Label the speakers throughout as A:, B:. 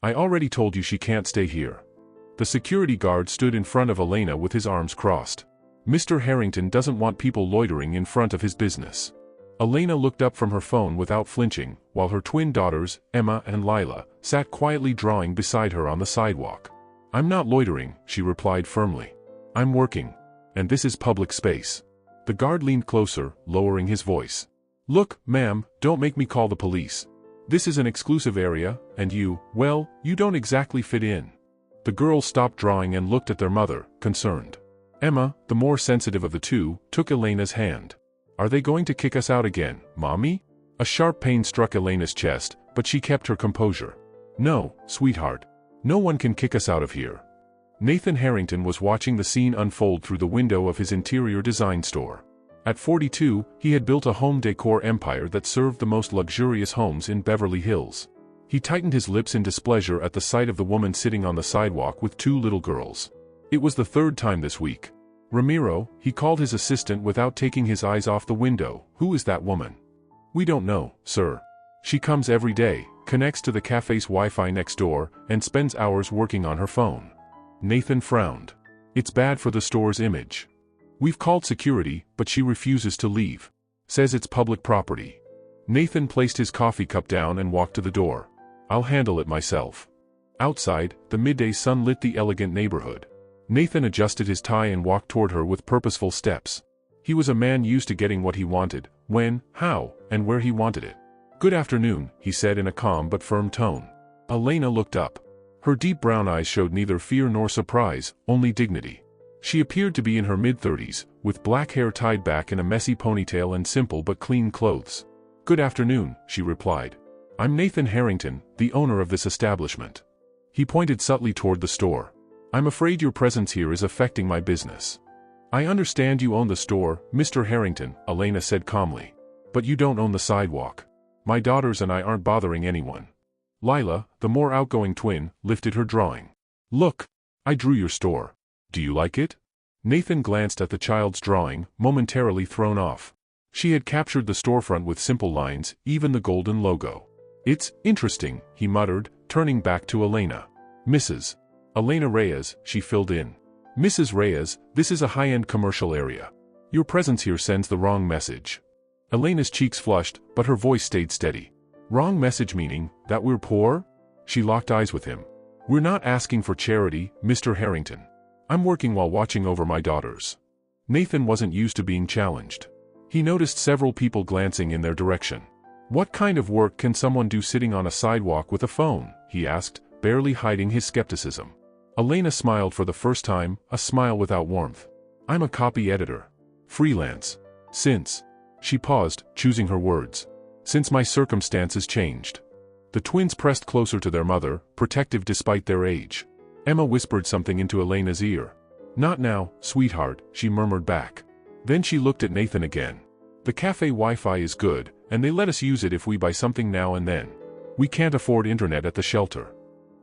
A: I already told you she can't stay here. The security guard stood in front of Elena with his arms crossed. Mr. Harrington doesn't want people loitering in front of his business. Elena looked up from her phone without flinching, while her twin daughters, Emma and Lila, sat quietly drawing beside her on the sidewalk. I'm not loitering, she replied firmly. I'm working. And this is public space. The guard leaned closer, lowering his voice. Look, ma'am, don't make me call the police. This is an exclusive area, and you, well, you don't exactly fit in. The girls stopped drawing and looked at their mother, concerned. Emma, the more sensitive of the two, took Elena's hand. Are they going to kick us out again, Mommy? A sharp pain struck Elena's chest, but she kept her composure. No, sweetheart. No one can kick us out of here. Nathan Harrington was watching the scene unfold through the window of his interior design store. At 42, he had built a home decor empire that served the most luxurious homes in Beverly Hills. He tightened his lips in displeasure at the sight of the woman sitting on the sidewalk with two little girls. It was the third time this week. Ramiro, he called his assistant without taking his eyes off the window. Who is that woman? We don't know, sir. She comes every day, connects to the cafe's Wi-Fi next door, and spends hours working on her phone. Nathan frowned. It's bad for the store's image. We've called security, but she refuses to leave. Says it's public property. Nathan placed his coffee cup down and walked to the door. I'll handle it myself. Outside, the midday sun lit the elegant neighborhood. Nathan adjusted his tie and walked toward her with purposeful steps. He was a man used to getting what he wanted, when, how, and where he wanted it. Good afternoon, he said in a calm but firm tone. Elena looked up. Her deep brown eyes showed neither fear nor surprise, only dignity. She appeared to be in her mid-30s, with black hair tied back in a messy ponytail and simple but clean clothes. Good afternoon, she replied. I'm Nathan Harrington, the owner of this establishment. He pointed subtly toward the store. I'm afraid your presence here is affecting my business. I understand you own the store, Mr. Harrington, Elena said calmly. But you don't own the sidewalk. My daughters and I aren't bothering anyone. Lila, the more outgoing twin, lifted her drawing. Look, I drew your store. Do you like it? Nathan glanced at the child's drawing, momentarily thrown off. She had captured the storefront with simple lines, even the golden logo. It's interesting, he muttered, turning back to Elena. Mrs. Elena Reyes, she filled in. Mrs. Reyes, this is a high-end commercial area. Your presence here sends the wrong message. Elena's cheeks flushed, but her voice stayed steady. Wrong message meaning, that we're poor? She locked eyes with him. We're not asking for charity, Mr. Harrington. I'm working while watching over my daughters. Nathan wasn't used to being challenged. He noticed several people glancing in their direction. What kind of work can someone do sitting on a sidewalk with a phone? He asked, barely hiding his skepticism. Elena smiled for the first time, a smile without warmth. I'm a copy editor. Freelance. Since. She paused, choosing her words. Since my circumstances changed. The twins pressed closer to their mother, protective despite their age. Emma whispered something into Elena's ear. Not now, sweetheart, she murmured back. Then she looked at Nathan again. The cafe Wi-Fi is good, and they let us use it if we buy something now and then. We can't afford internet at the shelter.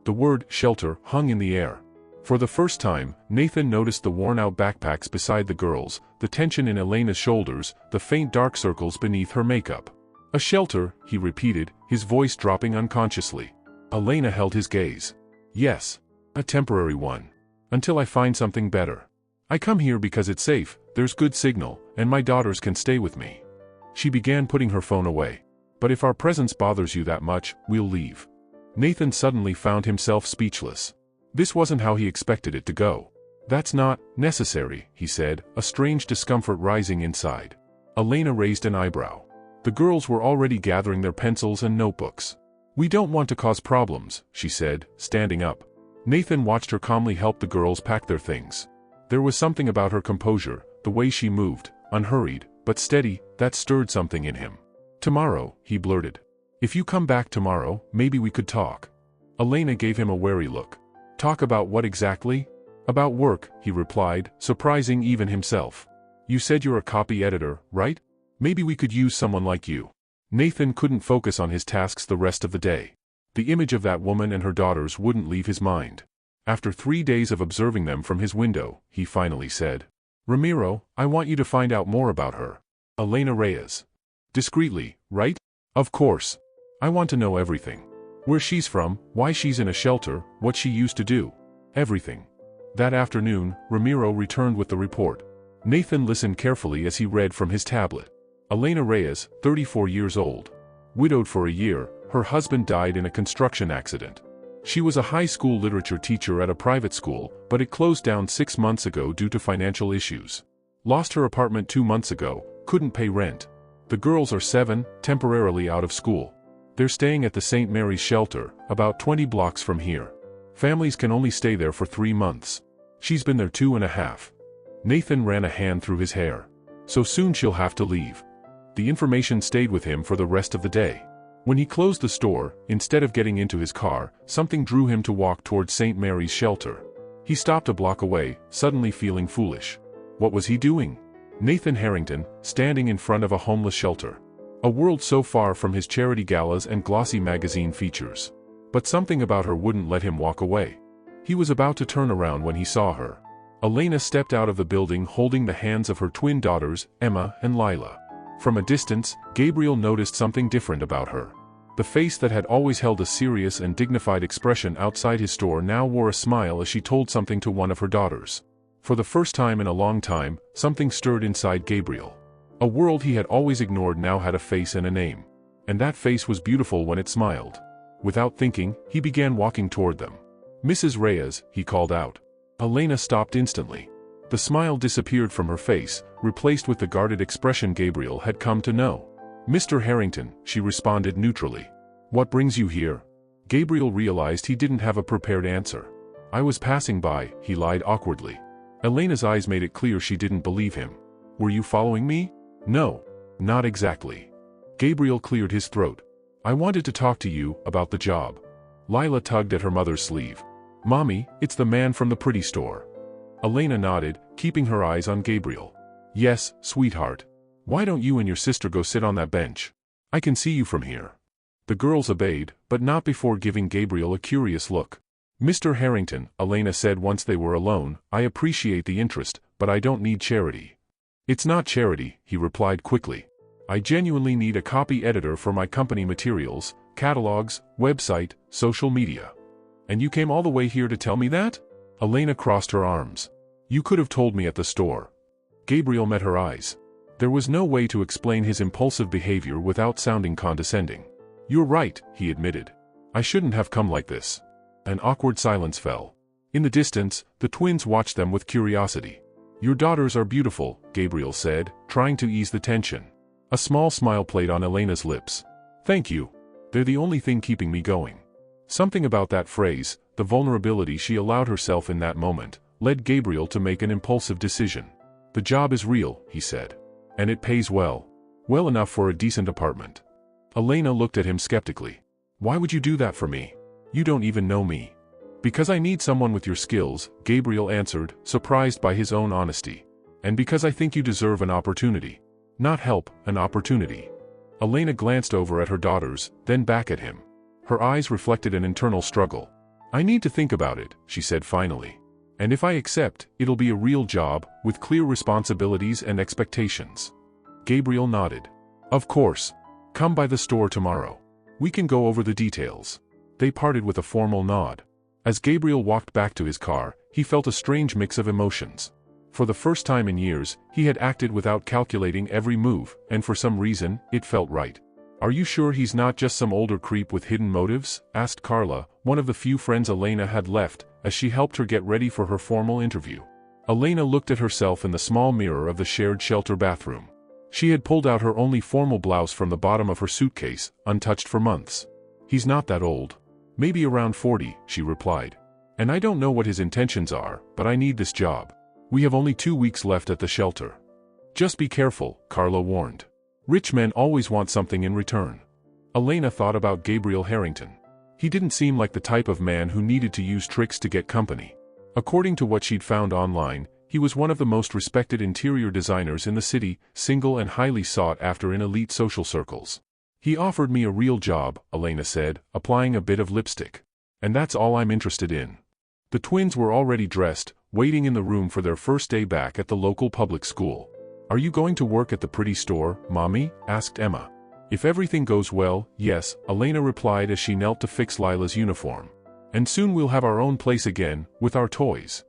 A: The word shelter hung in the air. For the first time, Nathan noticed the worn-out backpacks beside the girls, the tension in Elena's shoulders, the faint dark circles beneath her makeup. A shelter, he repeated, his voice dropping unconsciously. Elena held his gaze. Yes. A temporary one. Until I find something better. I come here because it's safe, there's good signal, and my daughters can stay with me. She began putting her phone away. But if our presence bothers you that much, we'll leave. Nathan suddenly found himself speechless. This wasn't how he expected it to go. That's not necessary, he said, a strange discomfort rising inside. Elena raised an eyebrow. The girls were already gathering their pencils and notebooks. We don't want to cause problems, she said, standing up. Nathan watched her calmly help the girls pack their things. There was something about her composure, the way she moved, unhurried, but steady, that stirred something in him. Tomorrow, he blurted. If you come back tomorrow, maybe we could talk. Elena gave him a wary look. Talk about what exactly? About work, he replied, surprising even himself. You said you're a copy editor, right? Maybe we could use someone like you. Nathan couldn't focus on his tasks the rest of the day. The image of that woman and her daughters wouldn't leave his mind. After 3 days of observing them from his window, he finally said, Ramiro, I want you to find out more about her. Elena Reyes. Discreetly, right? Of course. I want to know everything. Where she's from, why she's in a shelter, what she used to do. Everything. That afternoon, Ramiro returned with the report. Nathan listened carefully as he read from his tablet. Elena Reyes, 34 years old. Widowed for a year, her husband died in a construction accident. She was a high school literature teacher at a private school, but it closed down 6 months ago due to financial issues. Lost her apartment 2 months ago, couldn't pay rent. The girls are 7, temporarily out of school. They're staying at the St. Mary's shelter, about 20 blocks from here. Families can only stay there for 3 months. She's been there 2.5. Nathan ran a hand through his hair. So soon she'll have to leave. The information stayed with him for the rest of the day. When he closed the store, instead of getting into his car, something drew him to walk towards St. Mary's shelter. He stopped a block away, suddenly feeling foolish. What was he doing? Nathan Harrington, standing in front of a homeless shelter. A world so far from his charity galas and glossy magazine features. But something about her wouldn't let him walk away. He was about to turn around when he saw her. Elena stepped out of the building holding the hands of her twin daughters, Emma and Lila. From a distance, Gabriel noticed something different about her. The face that had always held a serious and dignified expression outside his store now wore a smile as she told something to one of her daughters. For the first time in a long time, something stirred inside Gabriel. A world he had always ignored now had a face and a name. And that face was beautiful when it smiled. Without thinking, he began walking toward them. "Mrs. Reyes," he called out. Elena stopped instantly. The smile disappeared from her face, replaced with the guarded expression Gabriel had come to know. "Mr. Harrington," she responded neutrally. "What brings you here?" Gabriel realized he didn't have a prepared answer. "I was passing by," he lied awkwardly. Elena's eyes made it clear she didn't believe him. "Were you following me?" "No. Not exactly." Gabriel cleared his throat. "I wanted to talk to you about the job." Lila tugged at her mother's sleeve. "Mommy, it's the man from the pretty store." Elena nodded, keeping her eyes on Gabriel. "Yes, sweetheart. Why don't you and your sister go sit on that bench? I can see you from here." The girls obeyed, but not before giving Gabriel a curious look. "Mr. Harrington," Elena said once they were alone, "I appreciate the interest, but I don't need charity." "It's not charity," he replied quickly. "I genuinely need a copy editor for my company materials, catalogs, website, social media." "And you came all the way here to tell me that?" Elena crossed her arms. "You could have told me at the store." Gabriel met her eyes. There was no way to explain his impulsive behavior without sounding condescending. "You're right," he admitted. "I shouldn't have come like this." An awkward silence fell. In the distance, the twins watched them with curiosity. "Your daughters are beautiful," Gabriel said, trying to ease the tension. A small smile played on Elena's lips. "Thank you. They're the only thing keeping me going." Something about that phrase, the vulnerability she allowed herself in that moment, led Gabriel to make an impulsive decision. "The job is real," he said. "And it pays well. Well enough for a decent apartment." Elena looked at him skeptically. "Why would you do that for me? You don't even know me." "Because I need someone with your skills," Gabriel answered, surprised by his own honesty. "And because I think you deserve an opportunity. Not help, an opportunity." Elena glanced over at her daughters, then back at him. Her eyes reflected an internal struggle. "I need to think about it," she said finally. "And if I accept, it'll be a real job, with clear responsibilities and expectations." Gabriel nodded. "Of course. Come by the store tomorrow. We can go over the details." They parted with a formal nod. As Gabriel walked back to his car, he felt a strange mix of emotions. For the first time in years, he had acted without calculating every move, and for some reason, it felt right. "Are you sure he's not just some older creep with hidden motives?" asked Carla, one of the few friends Elena had left, as she helped her get ready for her formal interview. Elena looked at herself in the small mirror of the shared shelter bathroom. She had pulled out her only formal blouse from the bottom of her suitcase, untouched for months. "He's not that old. Maybe around 40, she replied. "And I don't know what his intentions are, but I need this job. We have only 2 weeks left at the shelter." "Just be careful," Carla warned. "Rich men always want something in return." Elena thought about Gabriel Harrington. He didn't seem like the type of man who needed to use tricks to get company. According to what she'd found online, he was one of the most respected interior designers in the city, single and highly sought after in elite social circles. "He offered me a real job," Elena said, applying a bit of lipstick. "And that's all I'm interested in." The twins were already dressed, waiting in the room for their first day back at the local public school. "Are you going to work at the pretty store, Mommy?" asked Emma. If everything goes well, yes, Elena replied as she knelt to fix Lila's uniform. And soon we'll have our own place again, with our toys.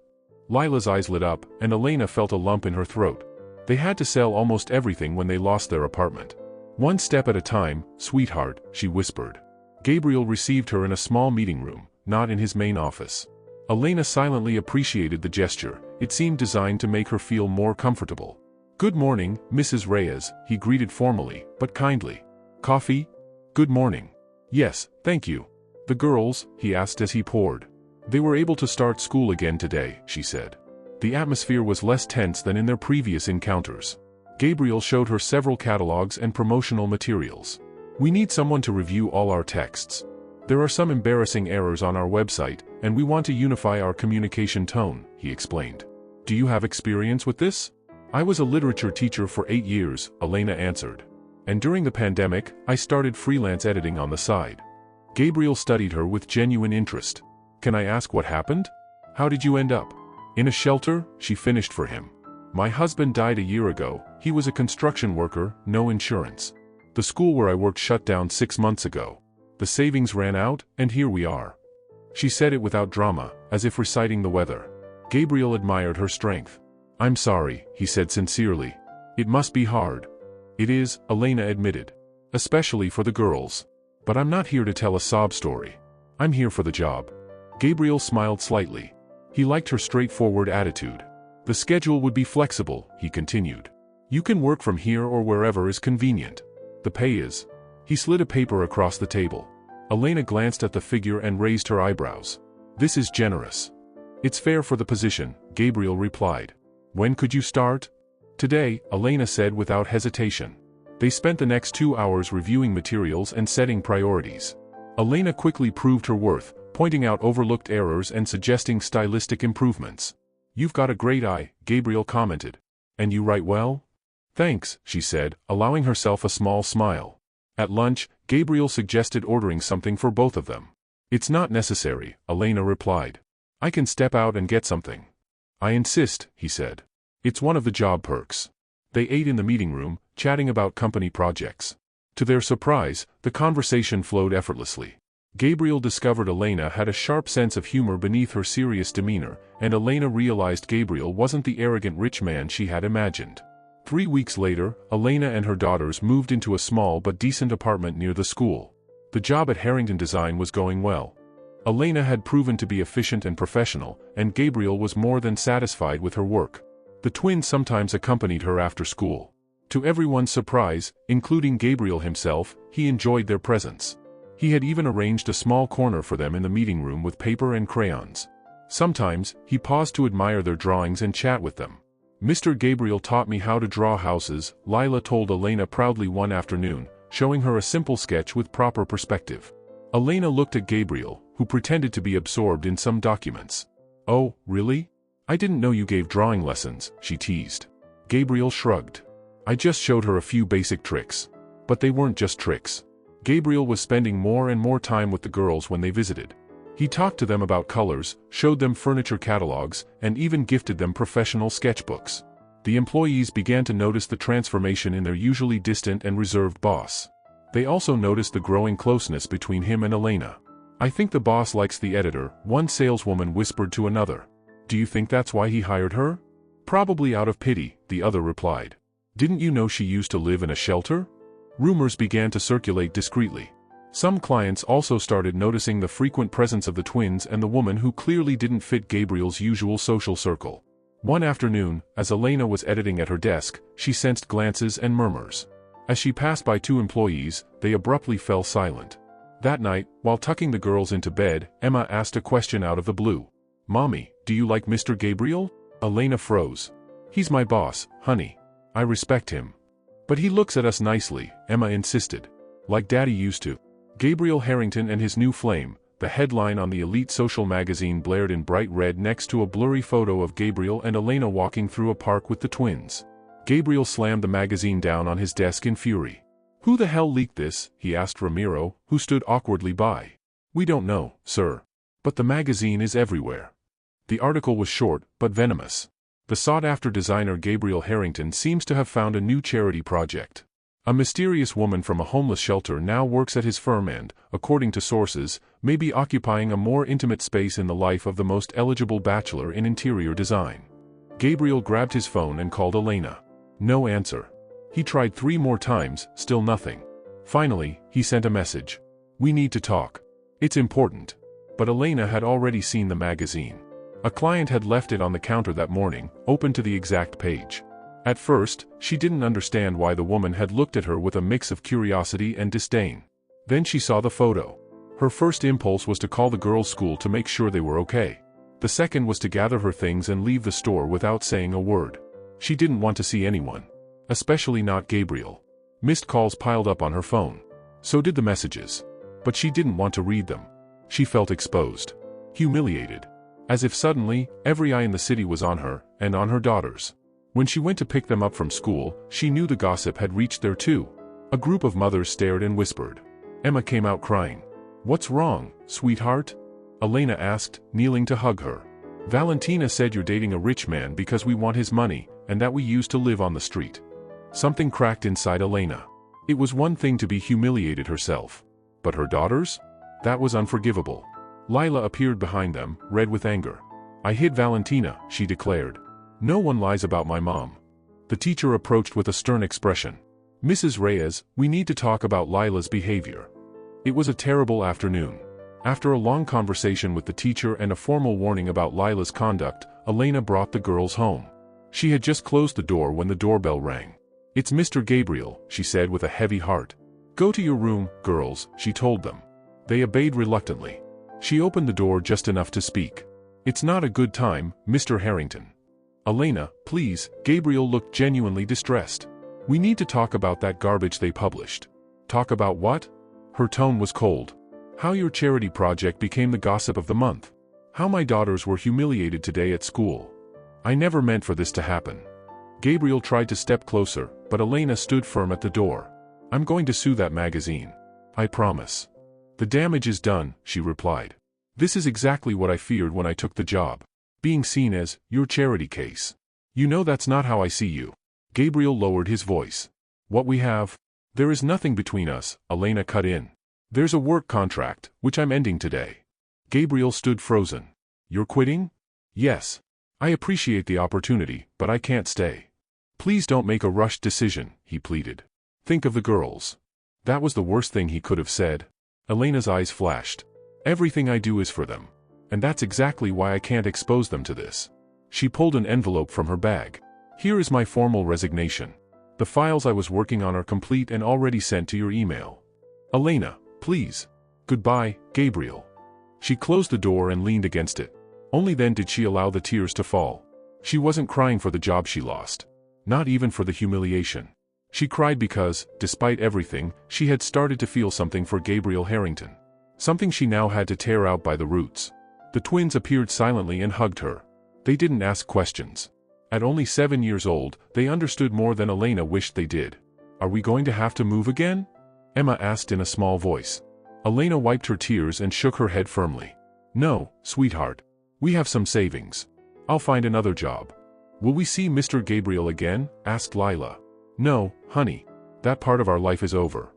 A: Lila's eyes lit up, and Elena felt a lump in her throat. They had to sell almost everything when they lost their apartment. One step at a time, sweetheart, she whispered. Gabriel received her in a small meeting room, not in his main office. Elena silently appreciated the gesture. It seemed designed to make her feel more comfortable. Good morning, Mrs. Reyes, he greeted formally, but kindly. Coffee? Good morning. Yes, thank you. The girls, he asked as he poured. They were able to start school again today, she said. The atmosphere was less tense than in their previous encounters. Gabriel showed her several catalogs and promotional materials. We need someone to review all our texts. There are some embarrassing errors on our website, and we want to unify our communication tone, he explained. Do you have experience with this? I was a literature teacher for 8 years, Elena answered. And during the pandemic, I started freelance editing on the side. Gabriel studied her with genuine interest. Can I ask what happened? How did you end up? In a shelter, she finished for him. My husband died a year ago. He was a construction worker, no insurance. The school where I worked shut down 6 months ago. The savings ran out, and here we are. She said it without drama, as if reciting the weather. Gabriel admired her strength. I'm sorry, he said sincerely. It must be hard. It is, Elena admitted. Especially for the girls. But I'm not here to tell a sob story. I'm here for the job. Gabriel smiled slightly. He liked her straightforward attitude. The schedule would be flexible, he continued. You can work from here or wherever is convenient. The pay is. He slid a paper across the table. Elena glanced at the figure and raised her eyebrows. This is generous. It's fair for the position, Gabriel replied. When could you start? Today, Elena said without hesitation. They spent the next 2 hours reviewing materials and setting priorities. Elena quickly proved her worth, pointing out overlooked errors and suggesting stylistic improvements. You've got a great eye, Gabriel commented. And you write well? Thanks, she said, allowing herself a small smile. At lunch, Gabriel suggested ordering something for both of them. It's not necessary, Elena replied. I can step out and get something. I insist, he said. It's one of the job perks. They ate in the meeting room, chatting about company projects. To their surprise, the conversation flowed effortlessly. Gabriel discovered Elena had a sharp sense of humor beneath her serious demeanor, and Elena realized Gabriel wasn't the arrogant rich man she had imagined. 3 weeks later, Elena and her daughters moved into a small but decent apartment near the school. The job at Harrington Design was going well. Elena had proven to be efficient and professional, and Gabriel was more than satisfied with her work. The twins sometimes accompanied her after school. To everyone's surprise, including Gabriel himself, he enjoyed their presence. He had even arranged a small corner for them in the meeting room with paper and crayons. Sometimes, he paused to admire their drawings and chat with them. Mr. Gabriel taught me how to draw houses, Lila told Elena proudly one afternoon, showing her a simple sketch with proper perspective. Elena looked at Gabriel, who pretended to be absorbed in some documents. Oh, really? I didn't know you gave drawing lessons, she teased. Gabriel shrugged. I just showed her a few basic tricks. But they weren't just tricks. Gabriel was spending more and more time with the girls when they visited. He talked to them about colors, showed them furniture catalogs, and even gifted them professional sketchbooks. The employees began to notice the transformation in their usually distant and reserved boss. They also noticed the growing closeness between him and Elena. I think the boss likes the editor, one saleswoman whispered to another. Do you think that's why he hired her? Probably out of pity, the other replied. Didn't you know she used to live in a shelter? Rumors began to circulate discreetly. Some clients also started noticing the frequent presence of the twins and the woman who clearly didn't fit Gabriel's usual social circle. One afternoon, as Elena was editing at her desk, she sensed glances and murmurs. As she passed by 2 employees, they abruptly fell silent. That night, while tucking the girls into bed, Emma asked a question out of the blue. Mommy, do you like Mr. Gabriel? Elena froze. He's my boss, honey. I respect him. But he looks at us nicely, Emma insisted. Like Daddy used to. Gabriel Harrington and his new flame, the headline on the elite social magazine blared in bright red next to a blurry photo of Gabriel and Elena walking through a park with the twins. Gabriel slammed the magazine down on his desk in fury. Who the hell leaked this? He asked Ramiro, who stood awkwardly by. We don't know, sir. But the magazine is everywhere. The article was short, but venomous. The sought-after designer Gabriel Harrington seems to have found a new charity project. A mysterious woman from a homeless shelter now works at his firm and, according to sources, may be occupying a more intimate space in the life of the most eligible bachelor in interior design. Gabriel grabbed his phone and called Elena. No answer. He tried 3 more times, still nothing. Finally, he sent a message. We need to talk. It's important. But Elena had already seen the magazine. A client had left it on the counter that morning, open to the exact page. At first, she didn't understand why the woman had looked at her with a mix of curiosity and disdain. Then she saw the photo. Her first impulse was to call the girls' school to make sure they were okay. The second was to gather her things and leave the store without saying a word. She didn't want to see anyone. Especially not Gabriel. Missed calls piled up on her phone. So did the messages. But she didn't want to read them. She felt exposed. Humiliated. As if suddenly, every eye in the city was on her, and on her daughters. When she went to pick them up from school, she knew the gossip had reached there too. A group of mothers stared and whispered. Emma came out crying. What's wrong, sweetheart? Elena asked, kneeling to hug her. Valentina said you're dating a rich man because we want his money, and that we used to live on the street. Something cracked inside Elena. It was one thing to be humiliated herself. But her daughters? That was unforgivable. Lila appeared behind them, red with anger. I hid Valentina, she declared. No one lies about my mom. The teacher approached with a stern expression. Mrs. Reyes, we need to talk about Lila's behavior. It was a terrible afternoon. After a long conversation with the teacher and a formal warning about Lila's conduct, Elena brought the girls home. She had just closed the door when the doorbell rang. It's Mr. Gabriel, she said with a heavy heart. Go to your room, girls, she told them. They obeyed reluctantly. She opened the door just enough to speak. It's not a good time, Mr. Harrington. Elena, please, Gabriel looked genuinely distressed. We need to talk about that garbage they published. Talk about what? Her tone was cold. How your charity project became the gossip of the month. How my daughters were humiliated today at school. I never meant for this to happen. Gabriel tried to step closer, but Elena stood firm at the door. I'm going to sue that magazine. I promise. The damage is done, she replied. This is exactly what I feared when I took the job. Being seen as, your charity case. You know that's not how I see you. Gabriel lowered his voice. What we have? There is nothing between us, Elena cut in. There's a work contract, which I'm ending today. Gabriel stood frozen. You're quitting? Yes. I appreciate the opportunity, but I can't stay. Please don't make a rushed decision, he pleaded. Think of the girls. That was the worst thing he could have said. Elena's eyes flashed. Everything I do is for them. And that's exactly why I can't expose them to this. She pulled an envelope from her bag. Here is my formal resignation. The files I was working on are complete and already sent to your email. Elena, please. Goodbye, Gabriel. She closed the door and leaned against it. Only then did she allow the tears to fall. She wasn't crying for the job she lost. Not even for the humiliation. She cried because, despite everything, she had started to feel something for Gabriel Harrington. Something she now had to tear out by the roots. The twins appeared silently and hugged her. They didn't ask questions. At only 7 years old, they understood more than Elena wished they did. Are we going to have to move again? Emma asked in a small voice. Elena wiped her tears and shook her head firmly. No, sweetheart. We have some savings. I'll find another job. Will we see Mr. Gabriel again? Asked Lila. No, honey. That part of our life is over.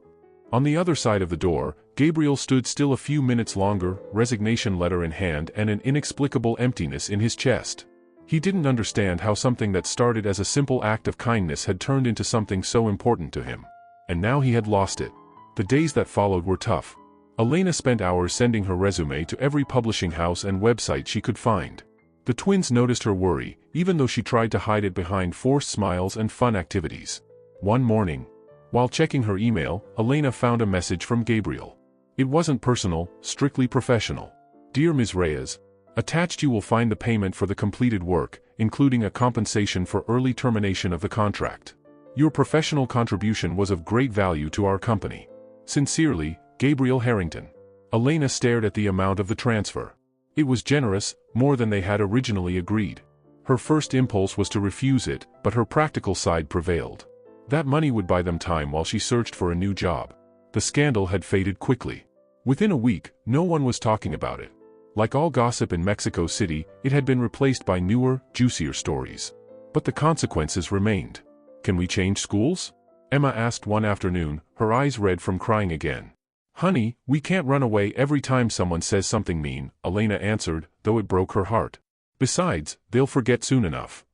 A: On the other side of the door, Gabriel stood still a few minutes longer, resignation letter in hand and an inexplicable emptiness in his chest. He didn't understand how something that started as a simple act of kindness had turned into something so important to him. And now he had lost it. The days that followed were tough. Elena spent hours sending her resume to every publishing house and website she could find. The twins noticed her worry, even though she tried to hide it behind forced smiles and fun activities. One morning, while checking her email, Elena found a message from Gabriel. It wasn't personal, strictly professional. Dear Ms. Reyes, attached you will find the payment for the completed work, including a compensation for early termination of the contract. Your professional contribution was of great value to our company. Sincerely, Gabriel Harrington. Elena stared at the amount of the transfer. It was generous, more than they had originally agreed. Her first impulse was to refuse it, but her practical side prevailed. That money would buy them time while she searched for a new job. The scandal had faded quickly. Within a week, no one was talking about it. Like all gossip in Mexico City, it had been replaced by newer, juicier stories. But the consequences remained. Can we change schools? Emma asked one afternoon, her eyes red from crying again. Honey, we can't run away every time someone says something mean, Elena answered, though it broke her heart. Besides, they'll forget soon enough.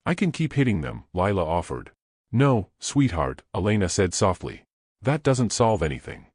A: I can keep hitting them, Lila offered. No, sweetheart, Elena said softly. That doesn't solve anything.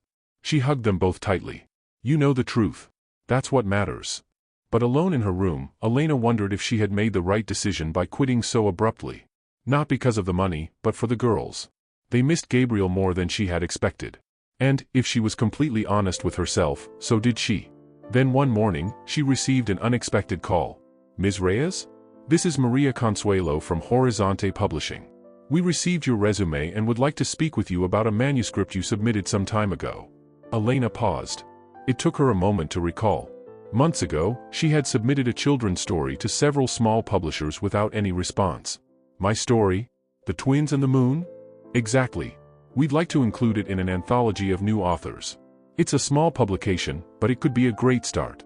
A: She hugged them both tightly. You know the truth. That's what matters. But alone in her room, Elena wondered if she had made the right decision by quitting so abruptly. Not because of the money, but for the girls. They missed Gabriel more than she had expected. And, if she was completely honest with herself, so did she. Then one morning, she received an unexpected call. Ms. Reyes? This is Maria Consuelo from Horizonte Publishing. We received your resume and would like to speak with you about a manuscript you submitted some time ago. Elena paused. It took her a moment to recall. Months ago, she had submitted a children's story to several small publishers without any response. My story? The Twins and the Moon? Exactly. We'd like to include it in an anthology of new authors. It's a small publication, but it could be a great start.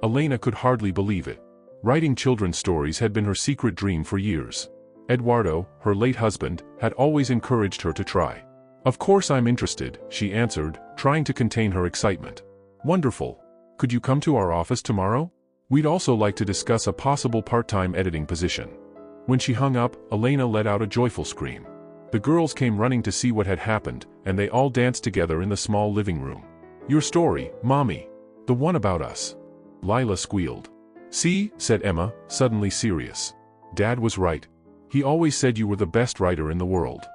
A: Elena could hardly believe it. Writing children's stories had been her secret dream for years. Eduardo, her late husband, had always encouraged her to try. Of course I'm interested, she answered, trying to contain her excitement. Wonderful. Could you come to our office tomorrow? We'd also like to discuss a possible part-time editing position. When she hung up, Elena let out a joyful scream. The girls came running to see what had happened, and they all danced together in the small living room. Your story, Mommy. The one about us. Lila squealed. See, said Emma, suddenly serious. Dad was right. He always said you were the best writer in the world.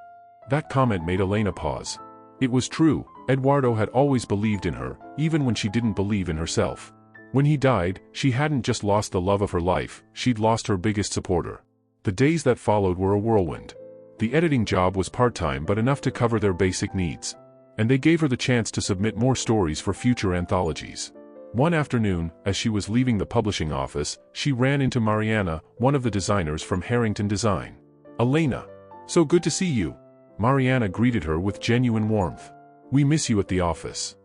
A: That comment made Elena pause. It was true, Eduardo had always believed in her, even when she didn't believe in herself. When he died, she hadn't just lost the love of her life, she'd lost her biggest supporter. The days that followed were a whirlwind. The editing job was part-time but enough to cover their basic needs. And they gave her the chance to submit more stories for future anthologies. One afternoon, as she was leaving the publishing office, she ran into Mariana, one of the designers from Harrington Design. Elena. So good to see you. Mariana greeted her with genuine warmth. We miss you at the office.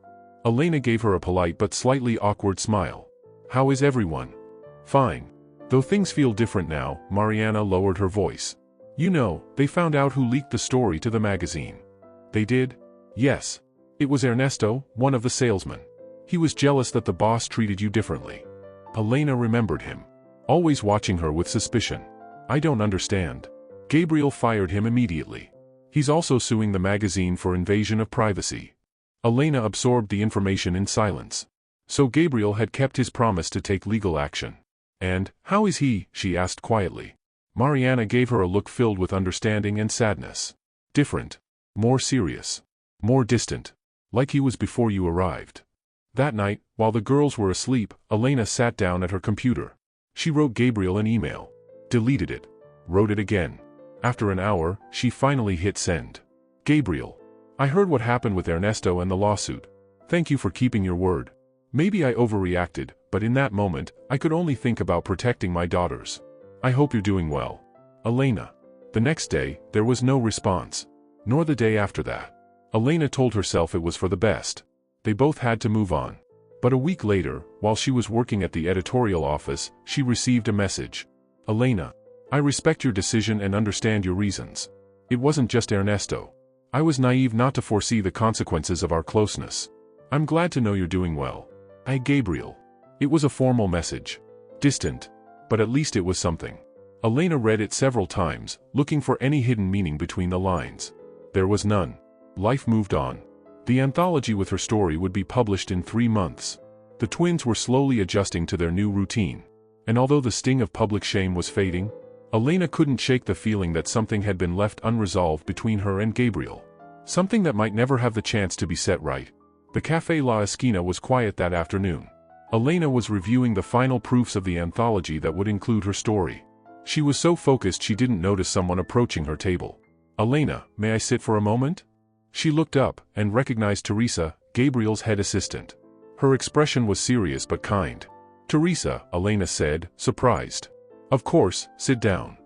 A: Elena gave her a polite but slightly awkward smile. How is everyone? Fine. Though things feel different now, Mariana lowered her voice. You know, they found out who leaked the story to the magazine. They did? Yes. It was Ernesto, one of the salesmen. He was jealous that the boss treated you differently. Elena remembered him. Always watching her with suspicion. I don't understand. Gabriel fired him immediately. He's also suing the magazine for invasion of privacy. Elena absorbed the information in silence. So Gabriel had kept his promise to take legal action. And, how is he? She asked quietly. Mariana gave her a look filled with understanding and sadness. Different. More serious. More distant. Like he was before you arrived. That night, while the girls were asleep, Elena sat down at her computer. She wrote Gabriel an email. Deleted it. Wrote it again. After an hour, she finally hit send. Gabriel. I heard what happened with Ernesto and the lawsuit. Thank you for keeping your word. Maybe I overreacted, but in that moment, I could only think about protecting my daughters. I hope you're doing well. Elena. The next day, there was no response. Nor the day after that. Elena told herself it was for the best. They both had to move on. But a week later, while she was working at the editorial office, she received a message. Elena. I respect your decision and understand your reasons. It wasn't just Ernesto. I was naive not to foresee the consequences of our closeness. I'm glad to know you're doing well. Gabriel. It was a formal message. Distant. But at least it was something. Elena read it several times, looking for any hidden meaning between the lines. There was none. Life moved on. The anthology with her story would be published in 3 months. The twins were slowly adjusting to their new routine. And although the sting of public shame was fading, Elena couldn't shake the feeling that something had been left unresolved between her and Gabriel. Something that might never have the chance to be set right. The Café La Esquina was quiet that afternoon. Elena was reviewing the final proofs of the anthology that would include her story. She was so focused she didn't notice someone approaching her table. Elena, may I sit for a moment? She looked up and recognized Teresa, Gabriel's head assistant. Her expression was serious but kind. Teresa, Elena said, surprised. Of course, sit down.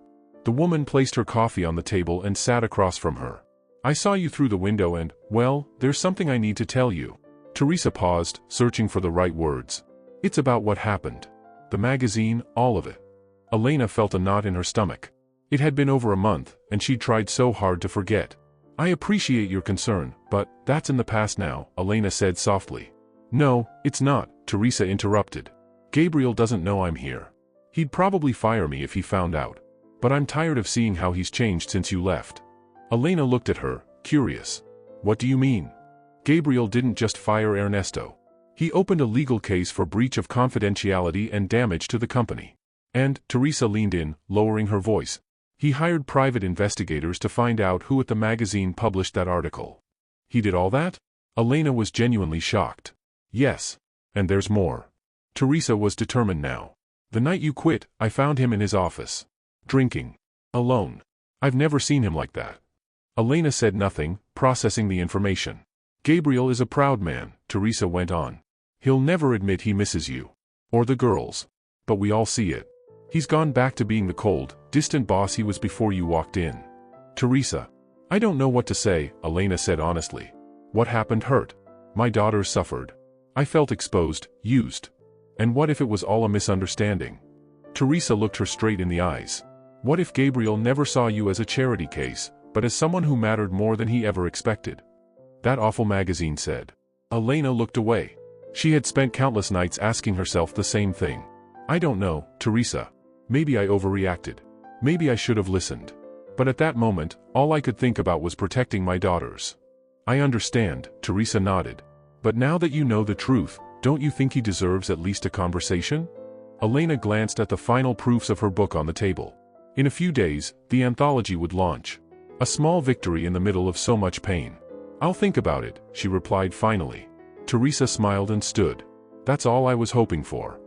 A: The woman placed her coffee on the table and sat across from her. I saw you through the window and, well, there's something I need to tell you. Teresa paused, searching for the right words. It's about what happened. The magazine, all of it. Elena felt a knot in her stomach. It had been over a month, and she'd tried so hard to forget. I appreciate your concern, but that's in the past now, Elena said softly. No, it's not, Teresa interrupted. Gabriel doesn't know I'm here. He'd probably fire me if he found out. But I'm tired of seeing how he's changed since you left. Elena looked at her, curious. What do you mean? Gabriel didn't just fire Ernesto. He opened a legal case for breach of confidentiality and damage to the company. And, Teresa leaned in, lowering her voice. He hired private investigators to find out who at the magazine published that article. He did all that? Elena was genuinely shocked. Yes. And there's more. Teresa was determined now. The night you quit, I found him in his office. Drinking. Alone. I've never seen him like that. Elena said nothing, processing the information. Gabriel is a proud man, Teresa went on. He'll never admit he misses you. Or the girls. But we all see it. He's gone back to being the cold, distant boss he was before you walked in. Teresa. I don't know what to say, Elena said honestly. What happened hurt. My daughters suffered. I felt exposed, used. And what if it was all a misunderstanding? Teresa looked her straight in the eyes. What if Gabriel never saw you as a charity case, but as someone who mattered more than he ever expected? That awful magazine said. Elena looked away. She had spent countless nights asking herself the same thing. I don't know, Teresa. Maybe I overreacted. Maybe I should have listened. But at that moment, all I could think about was protecting my daughters. I understand, Teresa nodded. But now that you know the truth, don't you think he deserves at least a conversation? Elena glanced at the final proofs of her book on the table. In a few days, the anthology would launch. A small victory in the middle of so much pain. I'll think about it, she replied finally. Teresa smiled and stood. That's all I was hoping for.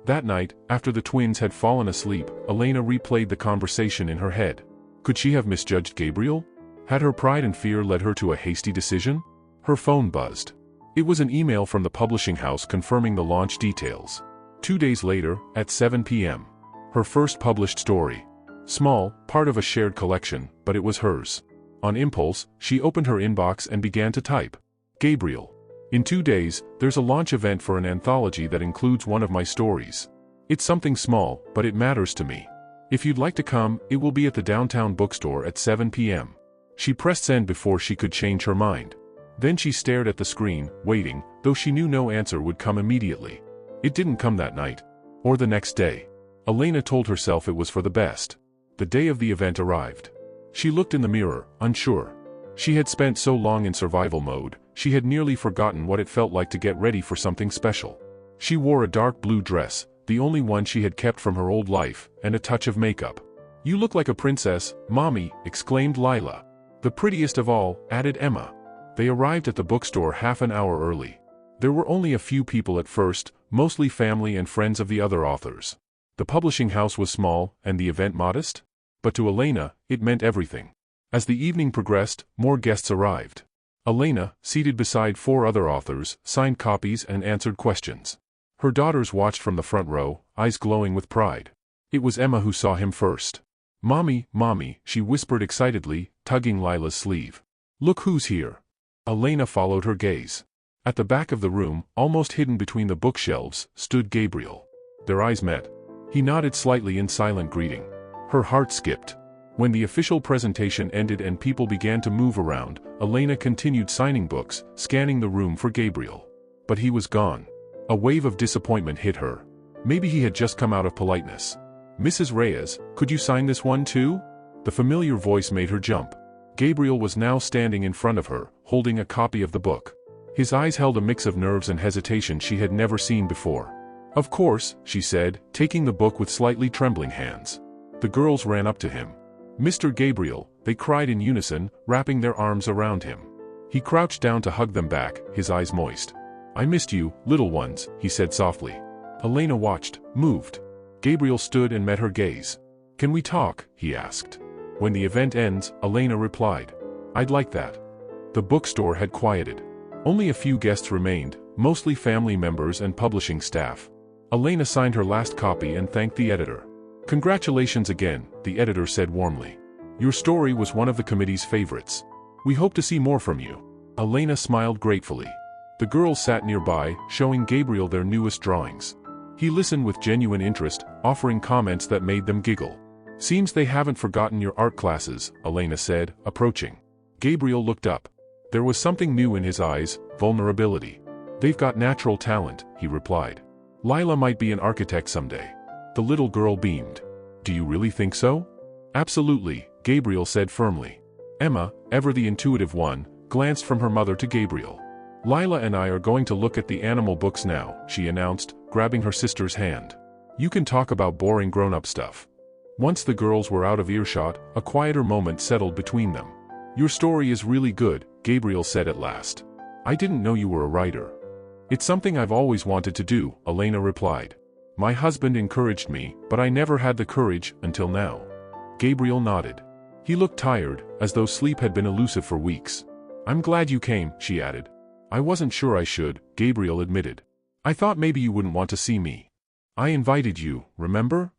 A: That night, after the twins had fallen asleep, Elena replayed the conversation in her head. Could she have misjudged Gabriel? Had her pride and fear led her to a hasty decision? Her phone buzzed. It was an email from the publishing house confirming the launch details. 2 days later, at 7 p.m. Her first published story. Small, part of a shared collection, but it was hers. On impulse, she opened her inbox and began to type. Gabriel. In 2 days, there's a launch event for an anthology that includes one of my stories. It's something small, but it matters to me. If you'd like to come, it will be at the downtown bookstore at 7 p.m. She pressed send before she could change her mind. Then she stared at the screen, waiting, though she knew no answer would come immediately. It didn't come that night. Or the next day. Elena told herself it was for the best. The day of the event arrived. She looked in the mirror, unsure. She had spent so long in survival mode, she had nearly forgotten what it felt like to get ready for something special. She wore a dark blue dress, the only one she had kept from her old life, and a touch of makeup. You look like a princess, Mommy, exclaimed Lila. The prettiest of all, added Emma. They arrived at the bookstore half an hour early. There were only a few people at first, mostly family and friends of the other authors. The publishing house was small, and the event modest? But to Elena, it meant everything. As the evening progressed, more guests arrived. Elena, seated beside 4 other authors, signed copies and answered questions. Her daughters watched from the front row, eyes glowing with pride. It was Emma who saw him first. Mommy, Mommy, she whispered excitedly, tugging Lila's sleeve. Look who's here. Elena followed her gaze. At the back of the room, almost hidden between the bookshelves, stood Gabriel. Their eyes met. He nodded slightly in silent greeting. Her heart skipped. When the official presentation ended and people began to move around, Elena continued signing books, scanning the room for Gabriel. But he was gone. A wave of disappointment hit her. Maybe he had just come out of politeness. Mrs. Reyes, could you sign this one too? The familiar voice made her jump. Gabriel was now standing in front of her, holding a copy of the book. His eyes held a mix of nerves and hesitation she had never seen before. Of course, she said, taking the book with slightly trembling hands. The girls ran up to him. Mr. Gabriel, they cried in unison, wrapping their arms around him. He crouched down to hug them back, his eyes moist. I missed you, little ones, he said softly. Elena watched, moved. Gabriel stood and met her gaze. Can we talk? He asked. When the event ends, Elena replied. I'd like that. The bookstore had quieted. Only a few guests remained, mostly family members and publishing staff. Elena signed her last copy and thanked the editor. Congratulations again, the editor said warmly. Your story was one of the committee's favorites. We hope to see more from you. Elena smiled gratefully. The girls sat nearby, showing Gabriel their newest drawings. He listened with genuine interest, offering comments that made them giggle. Seems they haven't forgotten your art classes, Elena said, approaching. Gabriel looked up. There was something new in his eyes, vulnerability. They've got natural talent, he replied. Lila might be an architect someday. The little girl beamed. Do you really think so? Absolutely, Gabriel said firmly. Emma, ever the intuitive one, glanced from her mother to Gabriel. Lila and I are going to look at the animal books now, she announced, grabbing her sister's hand. You can talk about boring grown-up stuff. Once the girls were out of earshot, a quieter moment settled between them. Your story is really good, Gabriel said at last. I didn't know you were a writer. It's something I've always wanted to do, Elena replied. My husband encouraged me, but I never had the courage, until now. Gabriel nodded. He looked tired, as though sleep had been elusive for weeks. I'm glad you came, she added. I wasn't sure I should, Gabriel admitted. I thought maybe you wouldn't want to see me. I invited you, remember?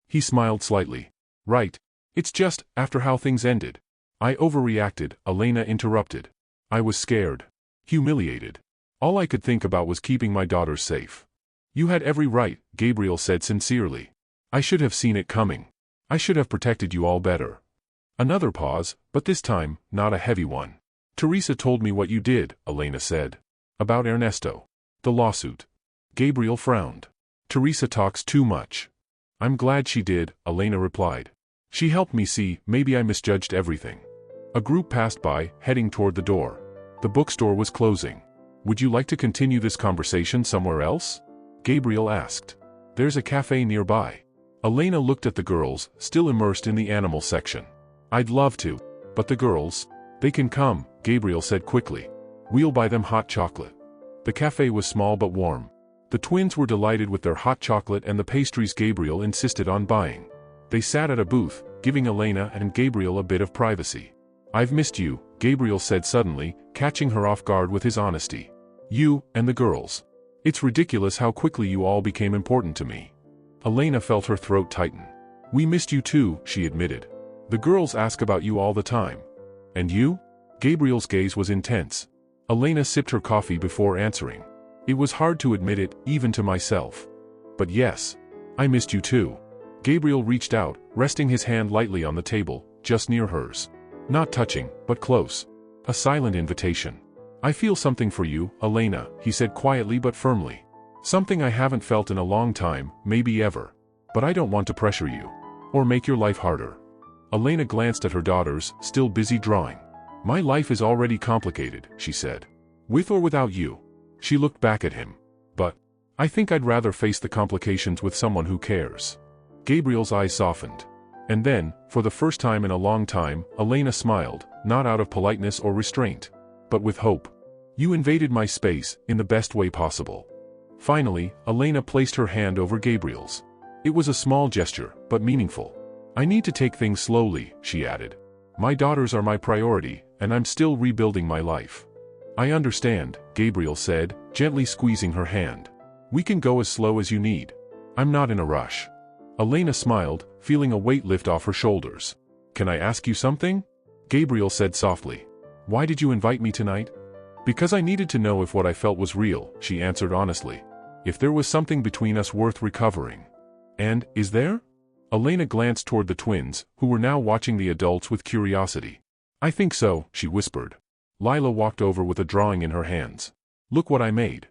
A: He smiled slightly. Right. It's just, after how things ended. I overreacted, Elena interrupted. I was scared. Humiliated. All I could think about was keeping my daughters safe. You had every right, Gabriel said sincerely. I should have seen it coming. I should have protected you all better. Another pause, but this time, not a heavy one. Teresa told me what you did, Elena said. About Ernesto. The lawsuit. Gabriel frowned. Teresa talks too much. I'm glad she did, Elena replied. She helped me see, maybe I misjudged everything. A group passed by, heading toward the door. The bookstore was closing. Would you like to continue this conversation somewhere else? Gabriel asked. There's a cafe nearby. Elena looked at the girls, still immersed in the animal section. I'd love to. But the girls? They can come, Gabriel said quickly. We'll buy them hot chocolate. The cafe was small but warm. The twins were delighted with their hot chocolate and the pastries Gabriel insisted on buying. They sat at a booth, giving Elena and Gabriel a bit of privacy. I've missed you, Gabriel said suddenly, catching her off guard with his honesty. You, and the girls. It's ridiculous how quickly you all became important to me. Elena felt her throat tighten. We missed you too, she admitted. The girls ask about you all the time. And you? Gabriel's gaze was intense. Elena sipped her coffee before answering. It was hard to admit it, even to myself. But yes. I missed you too. Gabriel reached out, resting his hand lightly on the table, just near hers. Not touching, but close. A silent invitation. I feel something for you, Elena, he said quietly but firmly. Something I haven't felt in a long time, maybe ever. But I don't want to pressure you. Or make your life harder. Elena glanced at her daughters, still busy drawing. My life is already complicated, she said. With or without you. She looked back at him. But I think I'd rather face the complications with someone who cares. Gabriel's eyes softened. And then, for the first time in a long time, Elena smiled, not out of politeness or restraint, but with hope. You invaded my space, in the best way possible. Finally, Elena placed her hand over Gabriel's. It was a small gesture, but meaningful. I need to take things slowly, she added. My daughters are my priority, and I'm still rebuilding my life. I understand, Gabriel said, gently squeezing her hand. We can go as slow as you need. I'm not in a rush. Elena smiled, feeling a weight lift off her shoulders. Can I ask you something? Gabriel said softly. Why did you invite me tonight? Because I needed to know if what I felt was real, she answered honestly. If there was something between us worth recovering. And, is there? Elena glanced toward the twins, who were now watching the adults with curiosity. I think so, she whispered. Lila walked over with a drawing in her hands. Look what I made.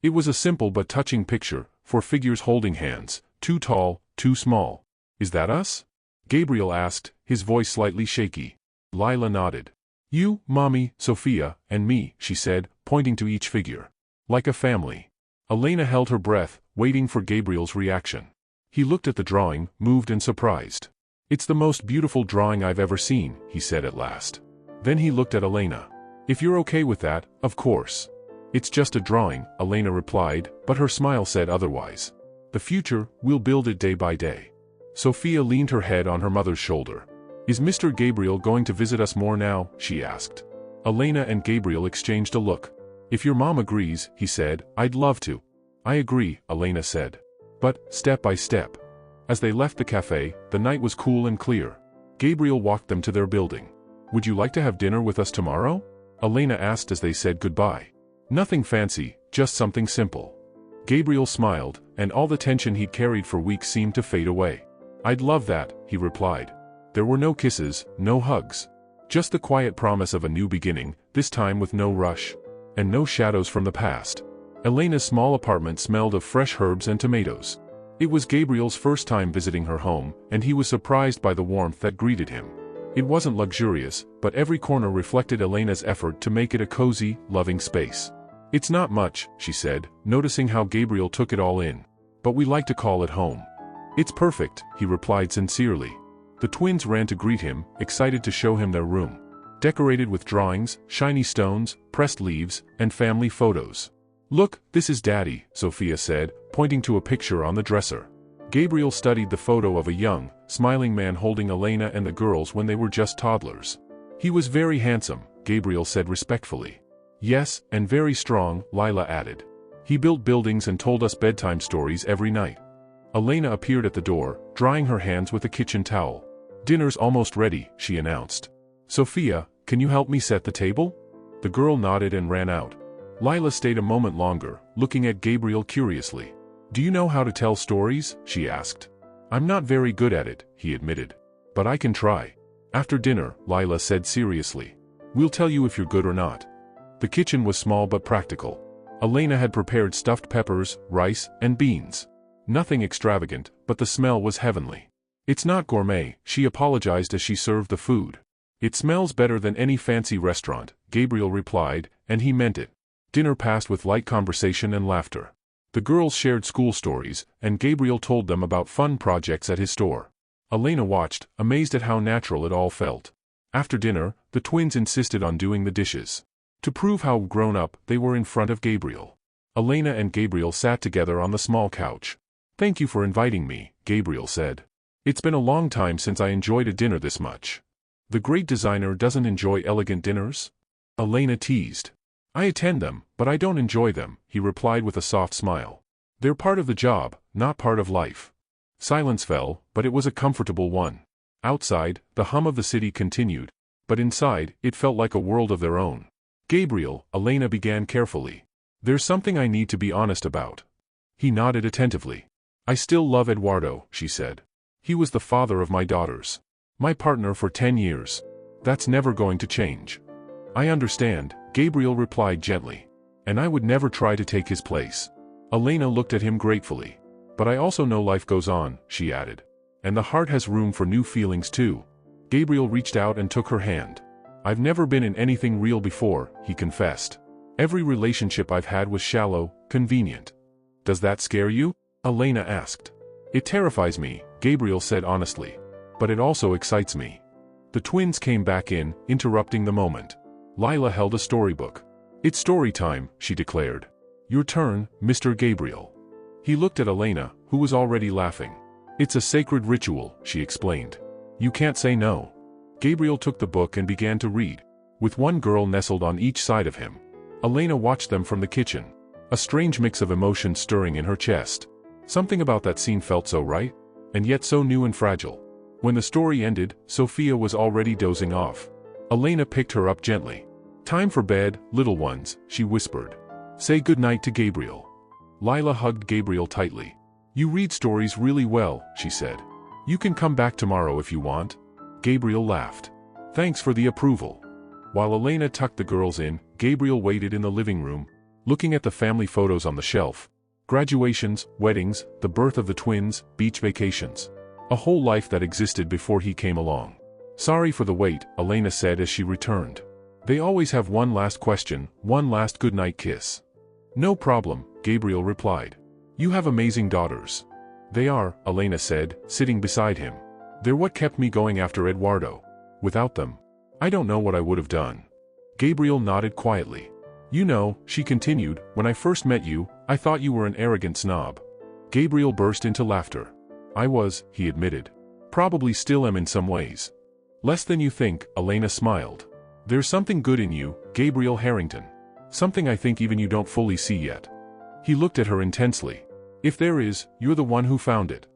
A: It was a simple but touching picture, 4 figures holding hands, too tall, too small. Is that us? Gabriel asked, his voice slightly shaky. Lila nodded. You, Mommy, Sophia, and me, she said, pointing to each figure. Like a family. Elena held her breath, waiting for Gabriel's reaction. He looked at the drawing, moved and surprised. It's the most beautiful drawing I've ever seen, he said at last. Then he looked at Elena. If you're okay with that, of course. It's just a drawing, Elena replied, but her smile said otherwise. The future, we'll build it day by day. Sophia leaned her head on her mother's shoulder. Is Mr. Gabriel going to visit us more now? She asked. Elena and Gabriel exchanged a look. If your mom agrees, he said, I'd love to. I agree, Elena said. But, step by step. As they left the cafe, the night was cool and clear. Gabriel walked them to their building. Would you like to have dinner with us tomorrow? Elena asked as they said goodbye. Nothing fancy, just something simple. Gabriel smiled, and all the tension he'd carried for weeks seemed to fade away. I'd love that, he replied. There were no kisses, no hugs. Just the quiet promise of a new beginning, this time with no rush. And no shadows from the past. Elena's small apartment smelled of fresh herbs and tomatoes. It was Gabriel's first time visiting her home, and he was surprised by the warmth that greeted him. It wasn't luxurious, but every corner reflected Elena's effort to make it a cozy, loving space. "It's not much," she said, noticing how Gabriel took it all in. "But we like to call it home." "It's perfect," he replied sincerely. The twins ran to greet him, excited to show him their room. Decorated with drawings, shiny stones, pressed leaves, and family photos. "Look, this is Daddy," Sophia said, pointing to a picture on the dresser. Gabriel studied the photo of a young, smiling man holding Elena and the girls when they were just toddlers. "He was very handsome," Gabriel said respectfully. "Yes, and very strong," Lila added. "He built buildings and told us bedtime stories every night." Elena appeared at the door, drying her hands with a kitchen towel. "Dinner's almost ready," she announced. "Sophia, can you help me set the table?" The girl nodded and ran out. Lila stayed a moment longer, looking at Gabriel curiously. "Do you know how to tell stories?" she asked. "I'm not very good at it," he admitted. "But I can try." "After dinner," Lila said seriously. "We'll tell you if you're good or not." The kitchen was small but practical. Elena had prepared stuffed peppers, rice, and beans. Nothing extravagant, but the smell was heavenly. "It's not gourmet," she apologized as she served the food. "It smells better than any fancy restaurant," Gabriel replied, and he meant it. Dinner passed with light conversation and laughter. The girls shared school stories, and Gabriel told them about fun projects at his store. Elena watched, amazed at how natural it all felt. After dinner, the twins insisted on doing the dishes. To prove how grown up they were in front of Gabriel. Elena and Gabriel sat together on the small couch. "Thank you for inviting me," Gabriel said. "It's been a long time since I enjoyed a dinner this much." "The great designer doesn't enjoy elegant dinners?" Elena teased. "I attend them, but I don't enjoy them," he replied with a soft smile. "They're part of the job, not part of life." Silence fell, but it was a comfortable one. Outside, the hum of the city continued, but inside, it felt like a world of their own. "Gabriel," Elena began carefully. "There's something I need to be honest about." He nodded attentively. "I still love Eduardo," she said. "He was the father of my daughters. My partner for 10 years. That's never going to change." "I understand," Gabriel replied gently. "And I would never try to take his place." Elena looked at him gratefully. "But I also know life goes on," she added. "And the heart has room for new feelings too." Gabriel reached out and took her hand. "I've never been in anything real before," he confessed. "Every relationship I've had was shallow, convenient." "Does that scare you?" Elena asked. "It terrifies me," Gabriel said honestly. "But it also excites me." The twins came back in, interrupting the moment. Lila held a storybook. "It's story time," she declared. "Your turn, Mr. Gabriel." He looked at Elena, who was already laughing. "It's a sacred ritual," she explained. "You can't say no." Gabriel took the book and began to read, with one girl nestled on each side of him. Elena watched them from the kitchen, a strange mix of emotion stirring in her chest. Something about that scene felt so right, and yet so new and fragile. When the story ended, Sophia was already dozing off. Elena picked her up gently. "Time for bed, little ones," she whispered. "Say goodnight to Gabriel." Lila hugged Gabriel tightly. "You read stories really well," she said. "You can come back tomorrow if you want." Gabriel laughed. "Thanks for the approval." While Elena tucked the girls in, Gabriel waited in the living room, looking at the family photos on the shelf. Graduations, weddings, the birth of the twins, beach vacations. A whole life that existed before he came along. "Sorry for the wait," Elena said as she returned. "They always have one last question, one last goodnight kiss." "No problem," Gabriel replied. "You have amazing daughters." "They are," Elena said, sitting beside him. "They're what kept me going after Eduardo. Without them, I don't know what I would have done." Gabriel nodded quietly. "You know," she continued, "when I first met you, I thought you were an arrogant snob." Gabriel burst into laughter. "I was," he admitted. "Probably still am in some ways." "Less than you think," Elena smiled. "There's something good in you, Gabriel Harrington. Something I think even you don't fully see yet." He looked at her intensely. "If there is, you're the one who found it."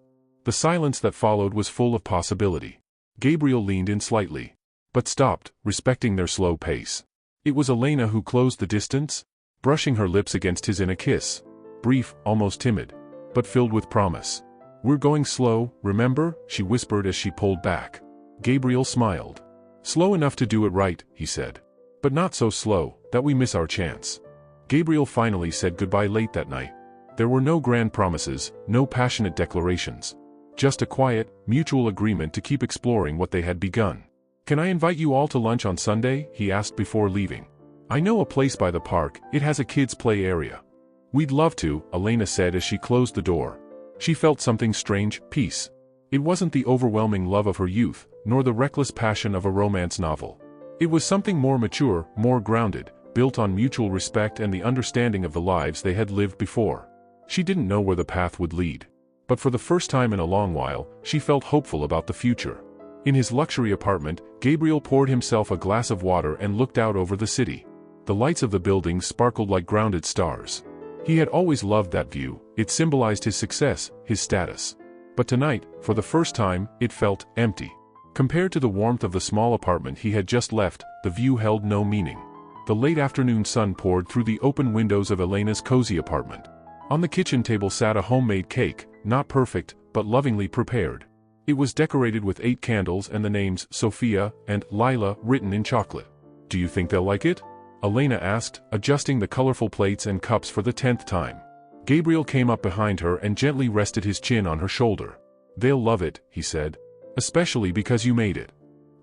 A: The silence that followed was full of possibility. Gabriel leaned in slightly, but stopped, respecting their slow pace. It was Elena who closed the distance, brushing her lips against his in a kiss. Brief, almost timid, but filled with promise. "We're going slow, remember?" she whispered as she pulled back. Gabriel smiled. Slow enough to do it right, he said. But not so slow that we miss our chance. Gabriel finally said goodbye late that night. There were no grand promises, no passionate declarations. Just a quiet, mutual agreement to keep exploring what they had begun. "Can I invite you all to lunch on Sunday?" he asked before leaving. "I know a place by the park, it has a kids' play area." "We'd love to," Elena said as she closed the door. She felt something strange, peace. It wasn't the overwhelming love of her youth, nor the reckless passion of a romance novel. It was something more mature, more grounded, built on mutual respect and the understanding of the lives they had lived before. She didn't know where the path would lead. But for the first time in a long while, she felt hopeful about the future. In his luxury apartment, Gabriel poured himself a glass of water and looked out over the city. The lights of the buildings sparkled like grounded stars. He had always loved that view, it symbolized his success, his status. But tonight, for the first time, it felt empty. Compared to the warmth of the small apartment he had just left, the view held no meaning. The late afternoon sun poured through the open windows of Elena's cozy apartment. On the kitchen table sat a homemade cake, not perfect, but lovingly prepared. It was decorated with 8 candles and the names Sophia and Lila written in chocolate. "Do you think they'll like it?" Elena asked, adjusting the colorful plates and cups for the 10th time. Gabriel came up behind her and gently rested his chin on her shoulder. "They'll love it," he said. "Especially because you made it."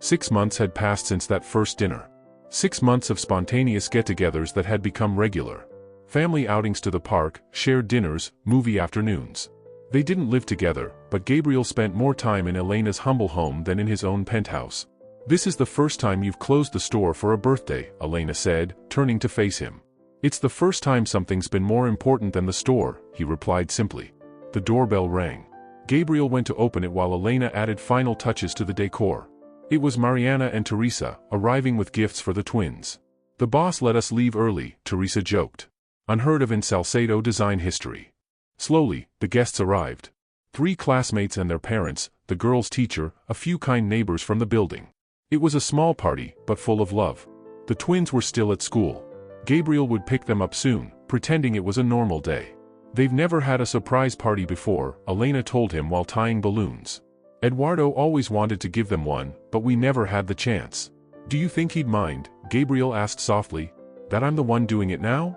A: 6 months had passed since that first dinner. 6 months of spontaneous get-togethers that had become regular. Family outings to the park, shared dinners, movie afternoons. They didn't live together, but Gabriel spent more time in Elena's humble home than in his own penthouse. "This is the first time you've closed the store for a birthday," Elena said, turning to face him. "It's the first time something's been more important than the store," he replied simply. The doorbell rang. Gabriel went to open it while Elena added final touches to the decor. It was Mariana and Teresa, arriving with gifts for the twins. "The boss let us leave early," Teresa joked. Unheard of in Salcedo design history. Slowly, the guests arrived. 3 classmates and their parents, the girl's teacher, a few kind neighbors from the building. It was a small party, but full of love. The twins were still at school. Gabriel would pick them up soon, pretending it was a normal day. "They've never had a surprise party before," Elena told him while tying balloons. "Eduardo always wanted to give them one, but we never had the chance." "Do you think he'd mind?" Gabriel asked softly. "That I'm the one doing it now?"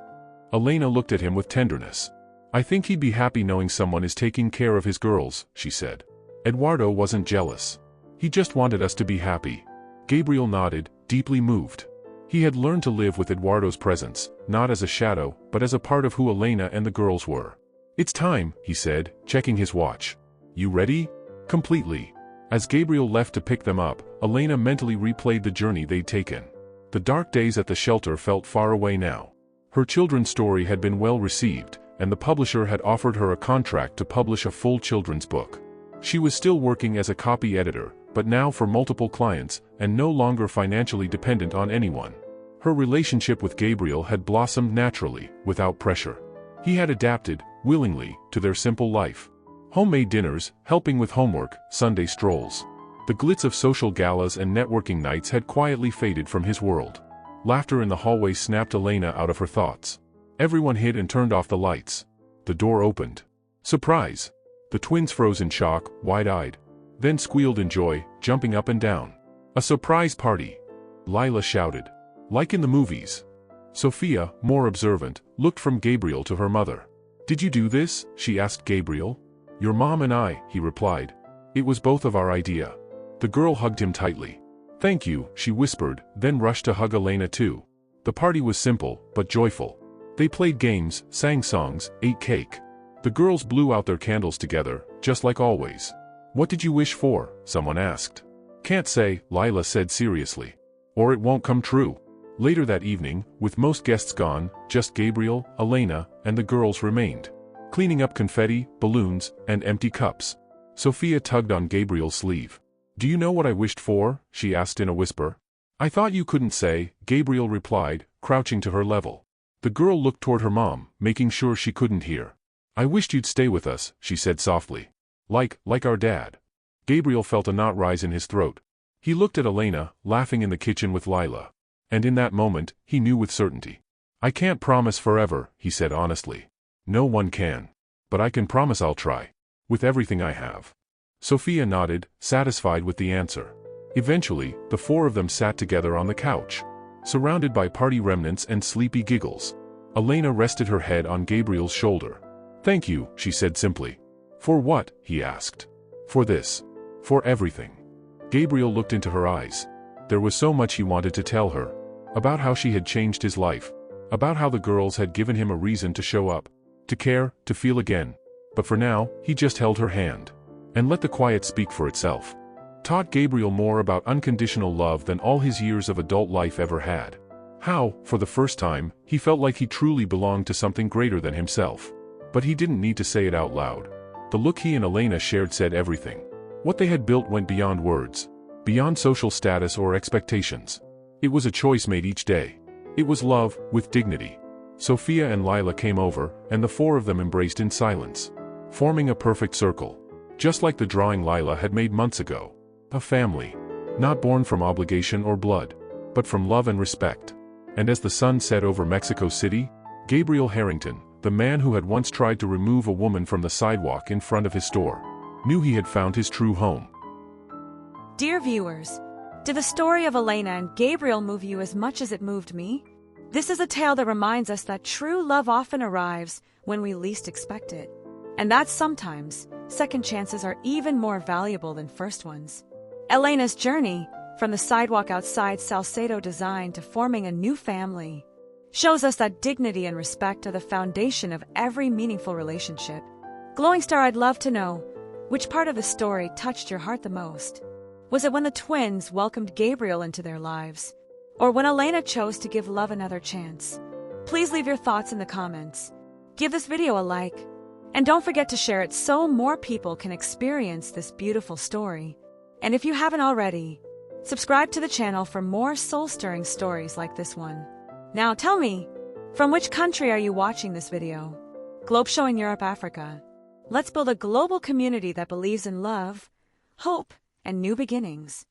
A: Elena looked at him with tenderness. "I think he'd be happy knowing someone is taking care of his girls," she said. "Eduardo wasn't jealous. He just wanted us to be happy." Gabriel nodded, deeply moved. He had learned to live with Eduardo's presence, not as a shadow, but as a part of who Elena and the girls were. "It's time," he said, checking his watch. "You ready?" "Completely." As Gabriel left to pick them up, Elena mentally replayed the journey they'd taken. The dark days at the shelter felt far away now. Her children's story had been well received, and the publisher had offered her a contract to publish a full children's book. She was still working as a copy editor, but now for multiple clients, and no longer financially dependent on anyone. Her relationship with Gabriel had blossomed naturally, without pressure. He had adapted, willingly, to their simple life. Homemade dinners, helping with homework, Sunday strolls. The glitz of social galas and networking nights had quietly faded from his world. Laughter in the hallway snapped Elena out of her thoughts. Everyone hid and turned off the lights. The door opened. Surprise! The twins froze in shock, wide-eyed. Then squealed in joy, jumping up and down. "A surprise party!" Lila shouted. "Like in the movies." Sophia, more observant, looked from Gabriel to her mother. "Did you do this?" she asked Gabriel. "Your mom and I," he replied. "It was both of our idea." The girl hugged him tightly. "Thank you," she whispered, then rushed to hug Elena too. The party was simple, but joyful. They played games, sang songs, ate cake. The girls blew out their candles together, just like always. "What did you wish for?" someone asked. "Can't say," Lila said seriously. "Or it won't come true." Later that evening, with most guests gone, just Gabriel, Elena, and the girls remained. Cleaning up confetti, balloons, and empty cups. Sophia tugged on Gabriel's sleeve. "Do you know what I wished for?" she asked in a whisper. "I thought you couldn't say," Gabriel replied, crouching to her level. The girl looked toward her mom, making sure she couldn't hear. "I wished you'd stay with us," she said softly. Like our dad." Gabriel felt a knot rise in his throat. He looked at Elena, laughing in the kitchen with Lila. And in that moment, he knew with certainty. "I can't promise forever," he said honestly. "No one can. But I can promise I'll try. With everything I have." Sophia nodded, satisfied with the answer. Eventually, the four of them sat together on the couch, surrounded by party remnants and sleepy giggles. Elena rested her head on Gabriel's shoulder. "Thank you," she said simply. "For what?" he asked. "For this. For everything." Gabriel looked into her eyes. There was so much he wanted to tell her. About how she had changed his life. About how the girls had given him a reason to show up. To care, to feel again. But for now, he just held her hand. And let the quiet speak for itself. Taught Gabriel more about unconditional love than all his years of adult life ever had. How, for the first time, he felt like he truly belonged to something greater than himself. But he didn't need to say it out loud. The look he and Elena shared said everything. What they had built went beyond words. Beyond social status or expectations. It was a choice made each day. It was love, with dignity. Sophia and Lila came over, and the four of them embraced in silence. Forming a perfect circle. Just like the drawing Lila had made months ago. A family. Not born from obligation or blood. But from love and respect. And as the sun set over Mexico City, Gabriel Harrington, the man who had once tried to remove a woman from the sidewalk in front of his store, knew he had found his true home.
B: Dear viewers, did the story of Elena and Gabriel move you as much as it moved me? This is a tale that reminds us that true love often arrives when we least expect it. And that sometimes, second chances are even more valuable than first ones. Elena's journey, from the sidewalk outside Salcedo Design to forming a new family, shows us that dignity and respect are the foundation of every meaningful relationship. Glowing Star, I'd love to know, which part of the story touched your heart the most? Was it when the twins welcomed Gabriel into their lives? Or when Elena chose to give love another chance? Please leave your thoughts in the comments. Give this video a like. And don't forget to share it so more people can experience this beautiful story. And if you haven't already, subscribe to the channel for more soul-stirring stories like this one. Now tell me, from which country are you watching this video? Globe showing Europe, Africa. Let's build a global community that believes in love, hope, and new beginnings.